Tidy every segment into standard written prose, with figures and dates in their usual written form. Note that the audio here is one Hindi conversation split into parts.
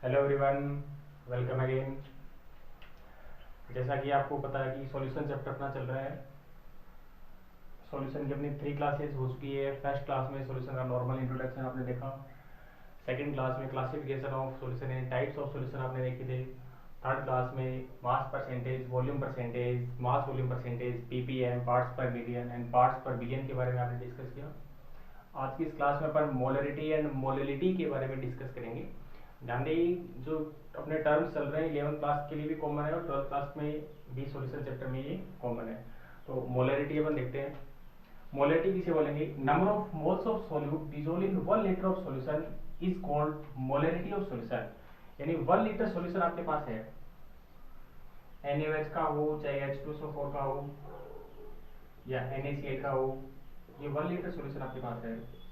Hello everyone, welcome again. जैसा कि आपको पता है कि सॉल्यूशन चैप्टर अपना चल रहा है। सॉल्यूशन की अपनी 3 क्लासेस हो चुकी है। फर्स्ट क्लास में सॉल्यूशन का नॉर्मल इंट्रोडक्शन आपने देखा। सेकंड क्लास में classification of solution and types of solution आपने देखे थे। थर्ड क्लास में mass percentage, volume percentage, mass volume percentage, PPM, parts per million and parts per billion के बारे में आपने डिस्कस किया। आज की इस क्लास में अपन मोलरिटी एंड मोलिलिटी के बारे में डिस्कस करेंगे। ध्यान दें, जो अपने टर्म्स चल रहे हैं 11th क्लास के लिए भी कॉमन है और 12th क्लास में भी सॉल्यूशन चैप्टर में ये कॉमन है। तो मोलरिटी अपन देखते हैं। मोलरिटी किसे बोलेंगे? Number of moles of solute dissolve in 1 litre of solution is called molarity of solution. यानी 1 लीटर सॉल्यूशन आपके पास है, NaOH का हो चाहे H2SO4 का हो या NaCl का हो, ये 1 लीटर सॉल्यूशन आपके पास है।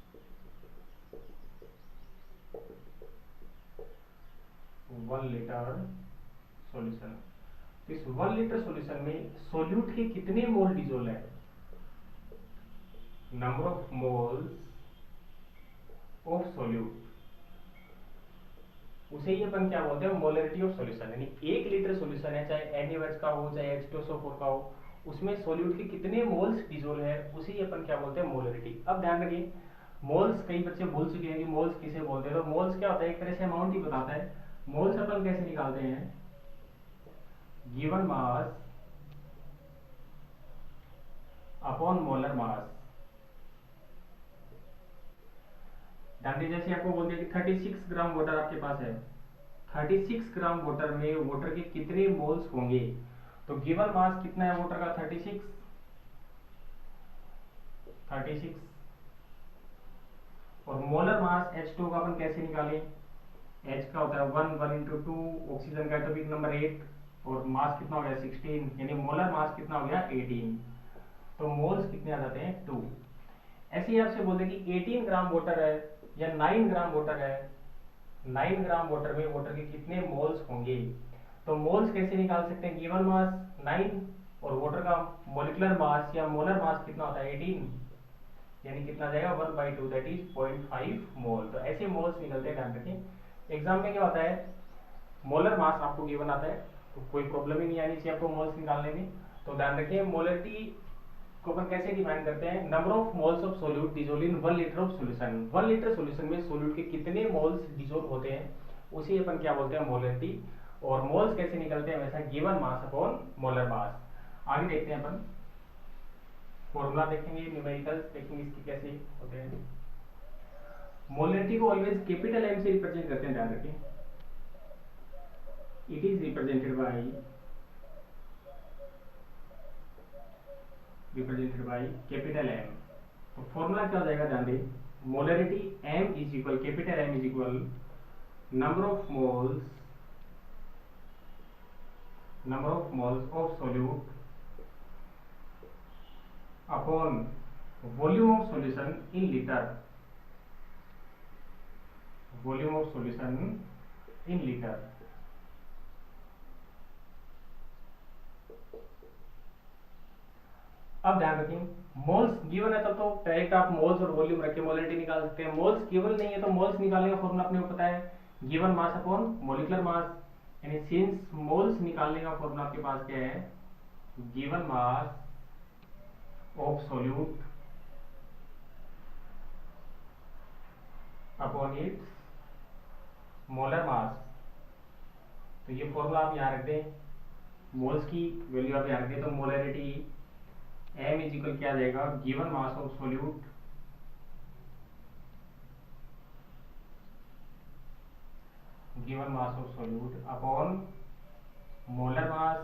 1 लीटर सॉल्यूशन। तो इस 1 लीटर सॉल्यूशन में सोल्यूट के कितने मोल डिसॉल्व है? Number of moles of solute, उसे ही अपन क्या बोलते हैं? Molarity of solution. यानी 1 लीटर सॉल्यूशन है, चाहे NaOH का हो चाहे H2SO4 का हो, उसमें सोल्यूट के कितने मोल्स डिसॉल्व है, उसे ही अपन क्या बोलते हैं? मोलरिटी। अब ध्यान रखिए, मोल्स कई बच्चे भूल चुके हैं कि मोल्स किसे बोलते हैं। तो मोल्स क्या होता है? एक तरह से अमाउंट ही बताता है। मोल्स अपन कैसे निकालते हैं? गिवन मास अपॉन मोलर मास। ध्यान दीजिए, जैसे आपको बोल दिया कि 36 ग्राम वाटर आपके पास है, 36 ग्राम वाटर में वाटर के कितने मोल्स होंगे? तो गिवन मास कितना है वाटर का? 36। और मोलर मास H2 का अपन कैसे निकालें? H का होता है 1 इंटू 2, ऑक्सीजन का एटॉमिक नंबर 8 और मास कितना हो गया? 16, यानी मोलर मास कितना हो गया? 18। तो मोल्स कितने आ जाते हैं? 2। ऐसे ही आपसे बोलते कि 18 ग्राम वाटर है या 9 ग्राम वाटर है, 9 ग्राम वाटर में वाटर के कितने मोल्स होंगे? तो मोल्स कैसे निकाल सकते हैं? गिवन मास 9 और वाटर का मोलिकुलर मास या मोलर मास कितना होता है? 18, यानी कितना आ जाएगा? 1/2, दैट इज 0.5 मोल। तो ऐसे मोल्स निकलते हैं। ध्यान रखें, एग्जाम में क्या होता है, मोलर मास आपको गिवन आता है तो कोई प्रॉब्लम ही नहीं आनी चाहिए आपको मोल्स निकालने में। तो ध्यान रखिए, मोलरिटी को अपन कैसे डिफाइन करते हैं? Number of moles of solute dissolve in 1 litre of solution. 1 litre solution में सोल्यूट के कितने मोल्स डिसॉल्व होते हैं, उसे अपन क्या बोलते हैं? मोलरिटी। और मोल्स कैसे निकलते हैं? वैसा गिवन मास अपॉन मोलर मास। आगे देखते हैं अपन, फॉर्मूला देखेंगे, न्यूमेरिकल्स देखेंगे इसके कैसे होते हैं। मोलरिटी को ऑलवेज कैपिटल M से रिप्रेजेंट करते हैं। ध्यान रखें, it is represented by capital M। तो फॉर्मूला क्या हो जाएगा? ध्यान दें, molarity M is equal, capital M is equal number of moles of solute upon volume of solution in litre. Volume of solution in litre. अब ध्यान रखें, मोल्स गिवन है तब तो डायरेक्ट आप मोल्स और वॉल्यूम रख के मोलरिटी निकाल सकते हैं। मोल्स गिवन नहीं है तो मोल्स निकालने का फॉर्मूला अपने को पता है, given mass upon molecular mass. यानी सिंस मोल्स निकालने का फॉर्मूला आपके पास क्या है? Given mass of solute upon its molar मास। तो ये फॉर्मूला आप यहाँ रख दें, मोल्स की वैल्यू आप यहाँ रख दें, तो मोलरिटी M इज इक्वल क्या आ जाएगा? Given mass of solute upon molar mass,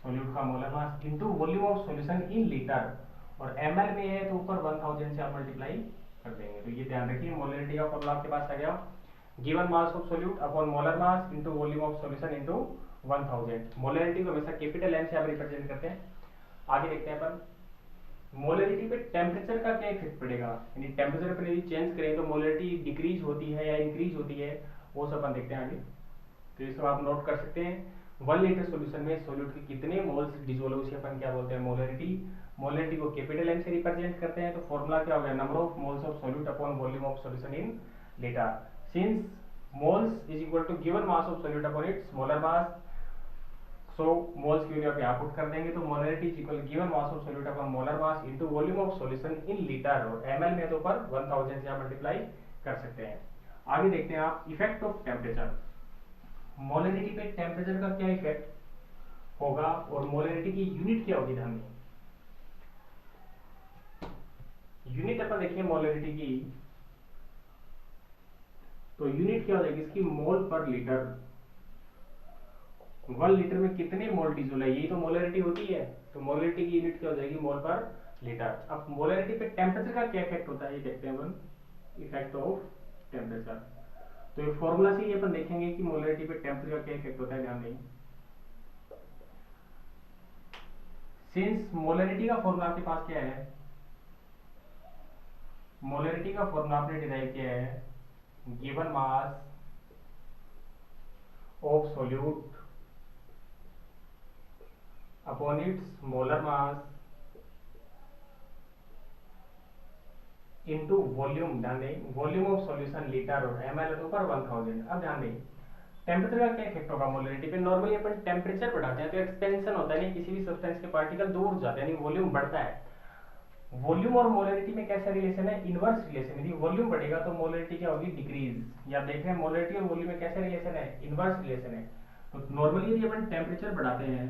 solute का molar mass into volume of solution in litre. और ml में है तो ऊपर 1000 से आप मल्टीप्लाई कर देंगे। तो ये ध्यान रखिए, मोलरिटी का फॉर्मूला आपके पास आ गया, given mass of solute upon molar mass into volume of solution into 1000। Molarity को हमेशा कैपिटल M से आप रिप्रेजेंट करते हैं। आगे देखते हैं अपन, मोलरिटी पे टेम्परेचर का क्या इफेक्ट पड़ेगा? यानी टेम्परेचर पर यदि चेंज करें तो मोलरिटी डिक्रीज होती है या इंक्रीज होती है, वो सब अपन देखते हैं आगे। तो ये सब आप नोट कर सकते हैं। 1 लीटर सॉल्यूशन में सोल्यूट के कितने मोल्स डिसॉल्व, उसे अपन क्या बोलते हैं? मोलरिटी। मोलरिटी को कैपिटल M से रिप्रेजेंट करते हैं। तो फॉर्मूला क्या हो गया? Number of moles of solute upon volume of solution in litre. Since moles is equal to given mass of solute upon its molar mass, so moles की वैल्यू आप यहाँ पुट कर देंगे तो molarity is equal given mass of solute upon molar mass into volume of solution in litre, और ml में तो पर 1000 से आप मल्टीप्लाई कर सकते हैं। आगे देखते हैं आप इफेक्ट ऑफ टेम्परेचर। मोलरिटी पे टेम्परेचर का क्या इफेक्ट होगा और मोलरिटी की यूनिट क्या होगी ध्यान दें। यूनिट अपन देखिए मोलरिटी की, तो यूनिट क्या हो जाएगी इसकी मोल पर लीटर। 1 लीटर में कितने मोल डीजल है, यही तो मोलरिटी होती है, तो मोलरिटी की यूनिट क्या हो जाएगी मोल पर लीटर। अब मोलरिटी पे टेम्परेचर का क्या इफेक्ट होता है ये देखते हैं अपन, इफेक्ट ऑफ टेम्परेचर। तो ये फॉर्मूला से ही अपन देखेंगे कि मोलरिटी पे टेम्परेचर का क्या इफेक्ट होता है, ध्यान दें। सिंस मोलरिटी का फॉर्मूला आपके पास क्या है, मोलरिटी का फॉर्मूला आपने डिराइव किया है given mass of solute upon its molar mass into volume, ध्यान दें वॉल्यूम ऑफ सॉल्यूशन लीटर और ml तो ऊपर 1000। अब ध्यान दें टेम्परेचर का क्या इफेक्ट होगा मोलरिटी पे। नॉर्मली अपन टेम्परेचर बढ़ाते हैं तो एक्सपेंशन होता है, नहीं किसी भी सब्सटेंस के पार्टिकल दूर जाते हैं, यानी वॉल्यूम बढ़ता है। वॉल्यूम और मोलरिटी में कैसा रिलेशन है, इनवर्स रिलेशन। यदि वॉल्यूम बढ़ेगा तो मोलरिटी क्या होगी, डिक्रीज। या देख रहे हैं मोलरिटी और वॉल्यूम में कैसा रिलेशन है, इनवर्स रिलेशन है। तो नॉर्मली यदि अपन टेम्परेचर बढ़ाते हैं,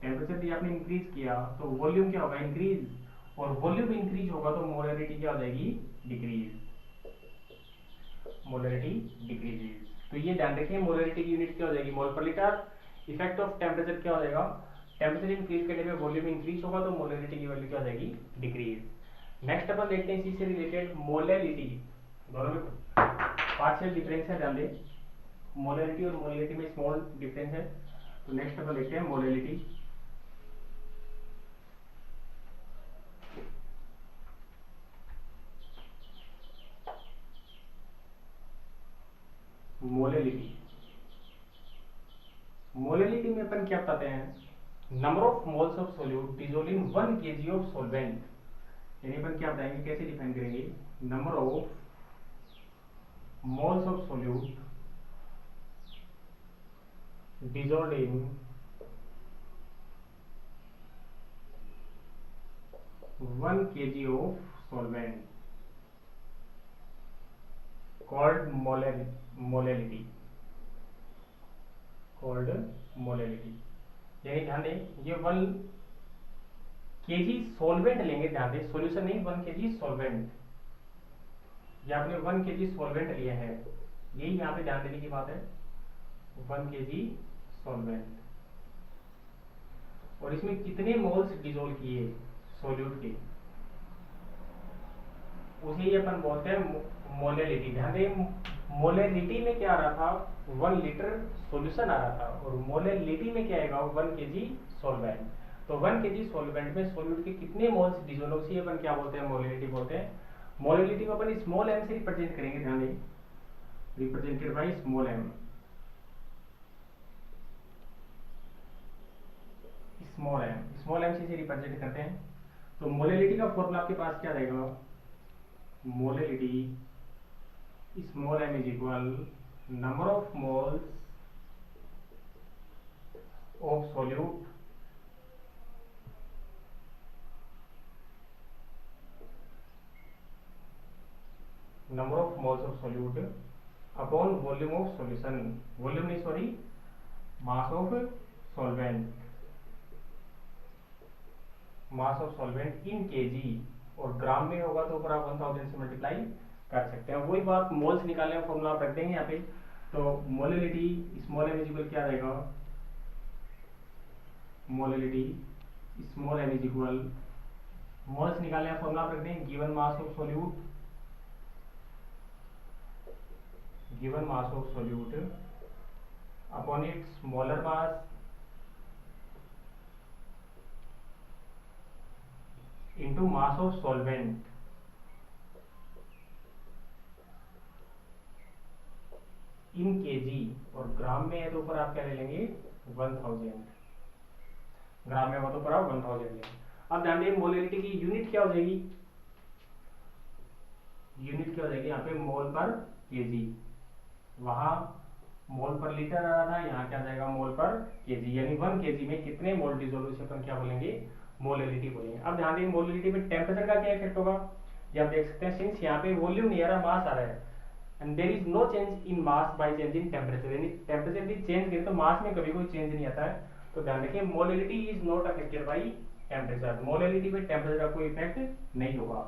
टेम्परेचर यदि आपने इंक्रीज किया तो वॉल्यूम क्या होगा, इंक्रीज, और वॉल्यूम इंक्रीज होगा तो मोलरिटी क्या हो जाएगी, डिक्रीज, मोलरिटी डिक्रीजेज। तो ये ध्यान रखिए मोलरिटी की यूनिट क्या हो जाएगी, मोल पर लीटर। इफेक्ट ऑफ टेम्परेचर क्या हो जाएगा, टेम्परेचर इंक्रीज करने पे वॉल्यूम इंक्रीज होगा तो मोलरिटी की वैल्यू क्या हो जाएगी, डिक्रीज। नेक्स्ट अपन देखते हैं इसी से रिलेटेड मोलैलिटी। दोनों में पार्शियल डिफरेंस है, ध्यान दें मोलरिटी और मोलैलिटी में स्मॉल डिफरेंस है। तो नेक्स्ट अपन देखते हैं मोलैलिटी। मोलैलिटी, मोलैलिटी में अपन क्या बताते हैं, number of moles of solute dissolve in 1 kg of solvent. यानी अपन क्या बताएंगे, कैसे डिफाइन करेंगे, number of moles of solute dissolved in 1 kg of solvent called molality, called molality। यानी ध्यान दें ये 1 kg सॉल्वेंट लेंगे, ध्यान दें सॉल्यूशन नहीं, 1 kg सॉल्वेंट, ये आपने 1 kg सॉल्वेंट लिया है, यही यहाँ पे ध्यान देने की बात है, 1 kg सॉल्वेंट। और इसमें कितने मोल्स डिसॉल्व किए सॉल्यूट के, उसे ही अपन बोलते हैं मोलैलिटी। ध्यान दें मोलैलिटी में क्या आ रहा था, 1 लीटर सॉल्यूशन आ रहा था, और मोलैलिटी में क्या आएगा, 1 kg सॉल्वेंट। तो 1 kg सॉल्वेंट में सॉल्यूट के कितने मोल्स डिसॉल्व, उसे अपन क्या बोलते हैं, मोलैलिटी बोलते हैं। मोलैलिटी को अपन स्मॉल m से रिप्रेजेंट करेंगे, ध्यान दें represented by small m, small m से रिप्रेजेंट करते हैं। तो मोलैलिटी का फॉर्मूला आपके पास क्या रहेगा, molality small m is equal number of moles of solute number of moles of solute upon volume of solution, volume नहीं sorry mass of solvent, mass of solvent in kg, और ग्राम में होगा तो ऊपर आप 1000 से मल्टीप्लाई कर सकते हैं। वही बात मोल्स निकालने का फॉर्मूला आप रख देंगे यहाँ पे। तो molality small m is equal क्या रहेगा, molality small m is equal, moles निकालने का फॉर्मूला आप रख देंगे given mass of solute, given mass of solute upon its molar mass into mass of solvent in kg, और ग्राम में है तो ऊपर आप क्या ले लेंगे 1000, ग्राम में हो तो ऊपर आप 1000 लेंगे। अब ध्यान दें मोलैलिटी की यूनिट क्या हो जाएगी, यूनिट क्या हो जाएगी यहाँ पे मोल पर केजी, वहाँ मोल पर लीटर आ रहा था, यहाँ क्या जाएगा मोल पर केजी, यानी 1 केजी में कितने मोल डिजोल्व, उसे अपन क्या बोलेंगे मोलैलिटी बोलेंगे। अब ध्यान दें मोलैलिटी पे टेम्परेचर का क्या इफेक्ट होगा, ये आप देख सकते हैं सिंस यहाँ पे वॉल्यूम नहीं आ रहा मास आ रहा है and there is no change in mass by change in temperature, यानी टेम्परेचर भी चेंज करें तो मास में कभी कोई चेंज नहीं आता है। तो ध्यान रखिए molality is not affected by temperature, molality पे टेम्परेचर का कोई इफेक्ट नहीं होगा।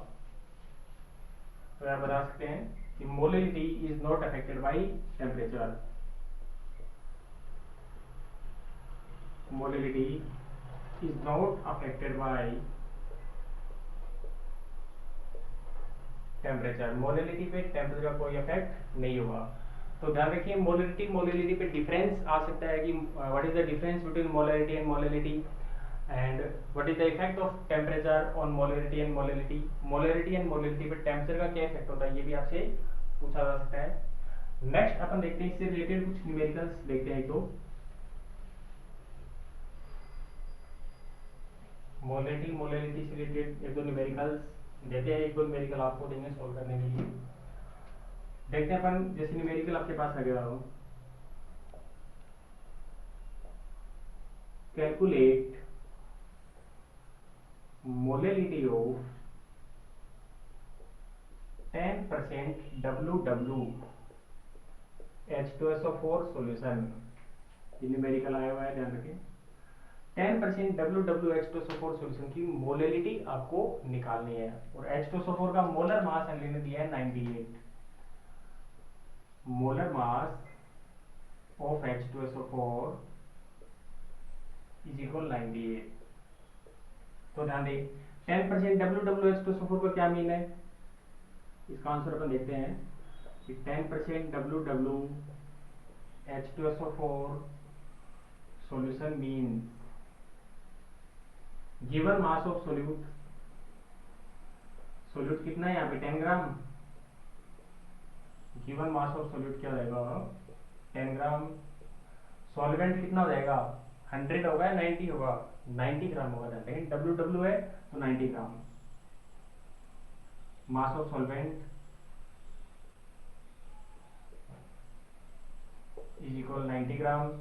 तो आप बता सकते हैं कि molality is not affected by temperature, molality is not affected by temperature, molality पे टेम्परेचर का कोई इफेक्ट नहीं होगा। तो ध्यान रखिए मोलैलिटी मोलैलिटी पे डिफरेंस आ सकता है कि what is the difference between molality and molality and what is the effect of temperature on molality and molality, molality and molality पे टेम्परेचर का क्या इफेक्ट होता है ये भी आपसे पूछा जा सकता है। नेक्स्ट अपन देखते हैं इससे रिलेटेड कुछ न्यूमेरिकल्स देखते हैं एक दो। मोलैलिटी मोलैलिटी से रिलेटेड एक दो न्यूमेरिकल्स देते हैं, एक दो न्यूमेरिकल आपको देंगे सॉल्व करने के लिए। देखते हैं अपन, जैसे न्यूमेरिकल आपके पास आ गया हो, calculate molality of 10% WW H2SO4 solution, ये न्यूमेरिकल आया हुआ है ध्यान रखें। 10% WW H2SO4 सॉल्यूशन की मोलैलिटी आपको निकालनी है और H2SO4 का मोलर मास हमने ने दिया है 98, molar mass of H2SO4 is equal 98। तो ध्यान दें 10% WW H2SO4 का क्या मीन है, इसका आंसर अपन देखते हैं कि 10% WW H2SO4 solution mean given mass of solute, solute कितना है यहाँ पे 10 ग्राम, गिवन मास ऑफ सोल्यूट क्या रहेगा 10 ग्राम, सॉल्वेंट कितना हो जाएगा 100 होगा या 90 होगा, 90 ग्राम होगा, लेकिन डब्ल्यू डब्ल्यू है तो 90 gram, mass of solvent is equal 90 gram,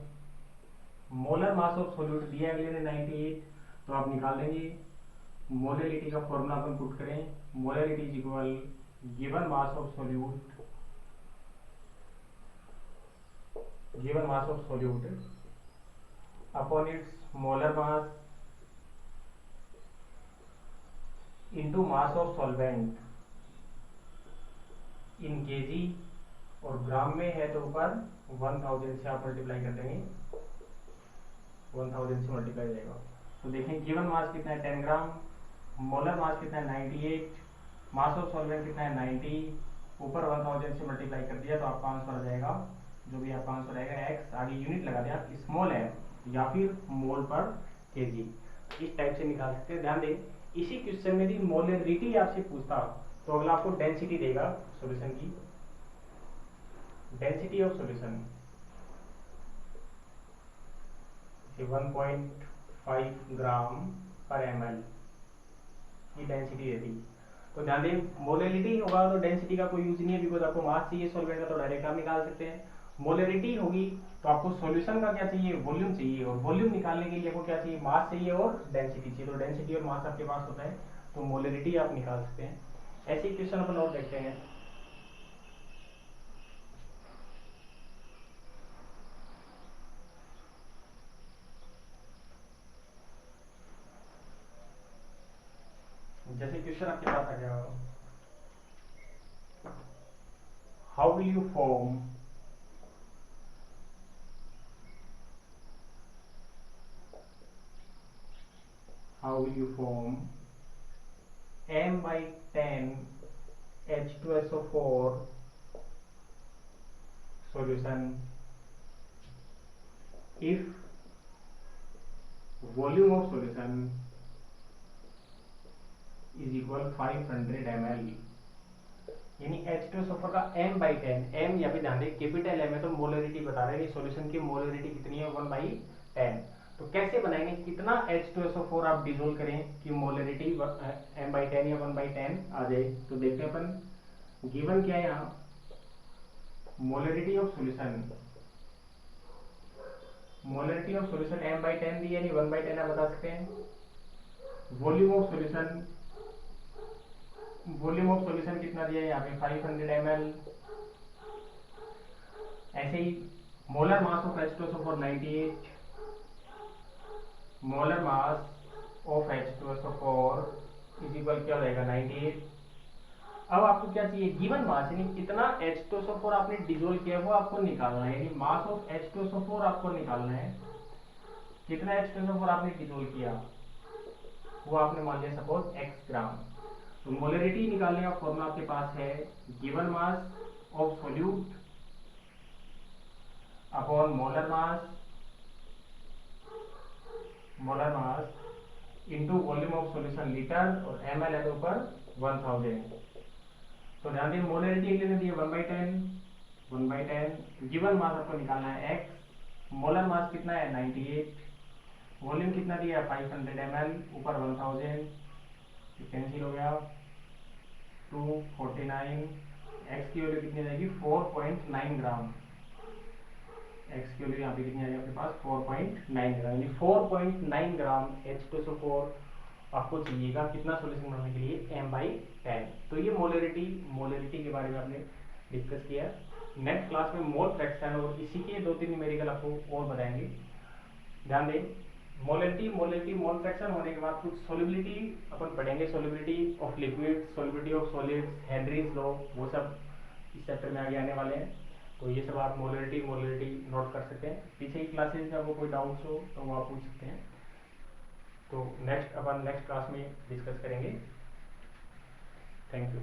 molar mass of solute दिया अगले ने 98, तो आप निकाल लेंगे मोलैलिटी का फॉर्मूला अपन पुट करें, molality is equal given mass of solute, given mass of solute upon its molar mass into mass of solvent in kg, और ग्राम में है तो ऊपर 1000 से आप मल्टीप्लाई कर देंगे, 1000 से मल्टीप्लाई जाएगा। तो देखें गिवन मास कितना है 10 ग्राम, मोलर मास कितना है 98, मास ऑफ सॉल्वेंट कितना है 90, ऊपर 1000 से मल्टीप्लाई कर दिया तो आपका आंसर आ जाएगा, जो भी आपका आंसर आएगा एक्स, आगे यूनिट लगा दिया स्मॉल है या फिर मोल पर केजी, इस टाइप से निकाल सकते हैं। ध्यान दें इसी क्वेश्चन में भी मोलैलिटी आपसे पूछता तो अगला आपको डेंसिटी देगा सॉल्यूशन की, डेंसिटी ऑफ सॉल्यूशन 1.5 ग्राम पर ml की डेंसिटी रहती। तो ध्यान दें मोलैलिटी होगा तो डेंसिटी का कोई यूज नहीं है, बिकॉज आपको मास चाहिए सॉल्वेंट का तो डायरेक्ट आप निकाल सकते हैं। मोलैलिटी होगी तो आपको सॉल्यूशन का क्या चाहिए वॉल्यूम चाहिए, और वॉल्यूम निकालने के लिए आपको क्या चाहिए मास चाहिए और डेंसिटी चाहिए, तो डेंसिटी और मास आपके पास होता है तो मोलैलिटी आप निकाल सकते हैं। ऐसे क्वेश्चन अपन और देखते हैं। जैसे क्वेश्चन आपके पास आ गया, how will you form m/10 H2SO4 solution if volume of solution is equal 500 ml, यानी H2SO4 का m/10, m यहाँ पे ध्यान दें कैपिटल m है तो मोलैलिटी बता रहे हैं सॉल्यूशन की मोलैलिटी कितनी है 1/10। तो कैसे बनाएंगे, कितना H2SO4 आप डिसोल्व करें कि मोलैलिटी m/10 या 1/10 आ जाए। तो देखते हैं अपन गिवन क्या है यहाँ molarity of solution, molarity of solution m/10 दी यानी 1/10 आप बता सकते हैं। Volume of solution, volume of solution कितना दिया है यहाँ पे 500 ml। ऐसे ही molar mass of H2SO4 98, molar mass of H2SO4 is equal क्या हो जाएगा 98। अब आपको क्या चाहिए, गिवन मास यानी कितना H2SO4 आपने डिसोल्व किया वो आपको निकालना है, यानी मास ऑफ H2SO4 आपको निकालना है। कितना H2SO4 आपने डिसोल्व किया वो आपने मान लिया सपोज x ग्राम। तो मोलरिटी निकालने का फॉर्मूला आपके पास है given mass of solute upon molar mass, molar mass into volume of solution litre और ml है तो ऊपर 1000। तो ध्यान दें मोलरिटी के लिए दी है 1/10, गिवन मास आपको निकालना है x, मोलर मास कितना है 98, वॉल्यूम कितना दिया है 500 ml ऊपर 1000, कैंसिल हो गया 249, x की वैल्यू कितनी जाएगी 4.9 ग्राम, x की वैल्यू यहाँ पे कितनी आ जाएगी आपके पास 4.9 ग्राम, यानी 4.9 ग्राम H2SO4 आपको चाहिएगा कितना सॉल्यूशन बनाने के लिए m/10। तो ये मोलरिटी के बारे में आपने डिस्कस किया। नेक्स्ट क्लास में मोल फ्रैक्शन और इसी के 2-3 न्यूमेरिकल आपको और बताएंगे। ध्यान दें मोलरिटी मोल फ्रैक्शन होने के बाद कुछ सोलिबिलिटी अपन पढ़ेंगे, solubility of liquid, solubility of solids, Henry's law, वो सब इस चैप्टर में आगे आने वाले हैं। तो ये सब आप मोलरिटी नोट कर सकते हैं। पीछे की क्लासेज में आपको कोई डाउट्स हो तो वो आप पूछ सकते हैं। तो नेक्स्ट क्लास में डिस्कस करेंगे। Thank you.